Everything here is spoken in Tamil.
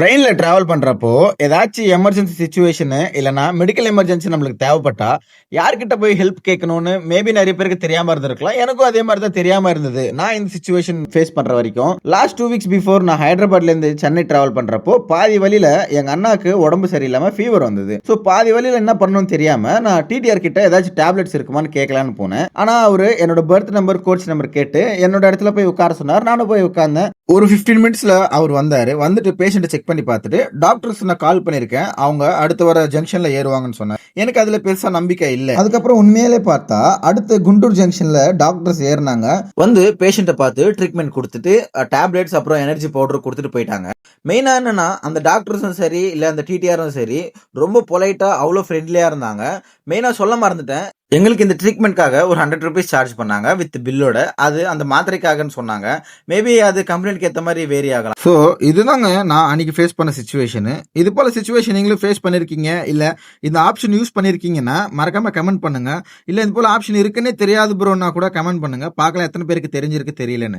ட்ரெயின்ல டிராவல் பண்றப்போ, ஏதாச்சும் எமர்ஜென்சி சிச்சுவேஷனு இல்லன்னா மெடிக்கல் எமர்ஜென்சி நம்மளுக்கு தேவைப்பட்டா, யார்கிட்ட போய் ஹெல்ப் கேட்கணும்னு மேபி நெறைய பேருக்கு தெரியாம இருந்திருக்கலாம். எனக்கும் அதே மாரி தான் தெரியாம இருந்தது. நான் இந்த சிச்சுவேஷன் ஃபேஸ் பண்ற வரைக்கும். லாஸ்ட் 2 வீக்ஸ் பிஃபோர் நான் ஹைதராபாத்லேருந்து சென்னை டிராவல் பண்றப்போ, பாதி வழியில எங்க அண்ணாக்கு உடம்பு சரியில்லாம ஃபீவர் வந்தது. ஸோ பாதி வழியில என்ன பண்ணணும்னு தெரியாம, நான் டிடிஆர் கிட்ட ஏதாச்சும் டேப்லெட்ஸ் இருக்குமான்னு கேட்கலான்னு போனேன். ஆனா அவரு என்னோட பெர்த் நம்பர், கோச் நம்பர் கேட்டு என்னோட இடத்துல போய் உட்கார சொன்னார். நானும் போய் உட்கார்ந்தேன். ஒரு 15 மினிட்ஸ்ல அவர் வந்தாரு. வந்துட்டு பேஷண்ட்ட செக் பண்ணி பார்த்துட்டு, டாக்டர்ஸ் நான் கால் பண்ணியிருக்கேன். அவங்க அடுத்து வர ஜங்ஷன்ல ஏறுவாங்கன்னு சொன்னார். எனக்கு அதுல பெருசா நம்பிக்கை இல்ல. அதுக்கப்புறம் உண்மையிலே பார்த்தா, அடுத்து குண்டூர் ஜங்ஷன்ல டாக்டர்ஸ் ஏறுனாங்க. வந்து பேஷண்ட்ட பார்த்து ட்ரீட்மெண்ட் குடுத்துட்டு, டேப்லெட்ஸ் அப்புறம் எனர்ஜி பவுடர் குடுத்துட்டு போயிட்டாங்க. மெயினா என்னன்னா, அந்த டாக்டர்ஸும் சரி, இல்ல அந்த டிடிஆரும் சரி, ரொம்ப பொலைட்டா அவ்வளோ ஃப்ரெண்ட்லியா இருந்தாங்க. மெயினா சொல்ல மறந்துட்டேன். எங்களுக்கு இந்த ட்ரீட்மெண்ட்காக ஒரு ₹100 சார்ஜ் பண்ணாங்க வித் பில்லோட. அது அந்த மாத்திரைக்காகன்னு சொன்னாங்க. மேபி அது கம்ப்ளைண்ட்க்கு ஏத்த மாதிரி வேரி ஆகலாம். ஸோ இதுதாங்க நான் அன்னைக்கு ஃபேஸ் பண்ண சிச்சுவேஷனு. இது போல சிச்சுவேஷன் நீங்களும் ஃபேஸ் பண்ணிருக்கீங்க, இல்ல இந்த ஆப்ஷன் யூஸ் பண்ணிருக்கீங்கன்னா மறக்காம கமெண்ட் பண்ணுங்க. இல்ல இது போல ஆப்ஷன் இருக்குன்னே தெரியாது ப்ரோன்னா கூட கமெண்ட் பண்ணுங்க. பார்க்கலாம் எத்தனை பேருக்கு தெரிஞ்சிருக்கு தெரியலன்னு.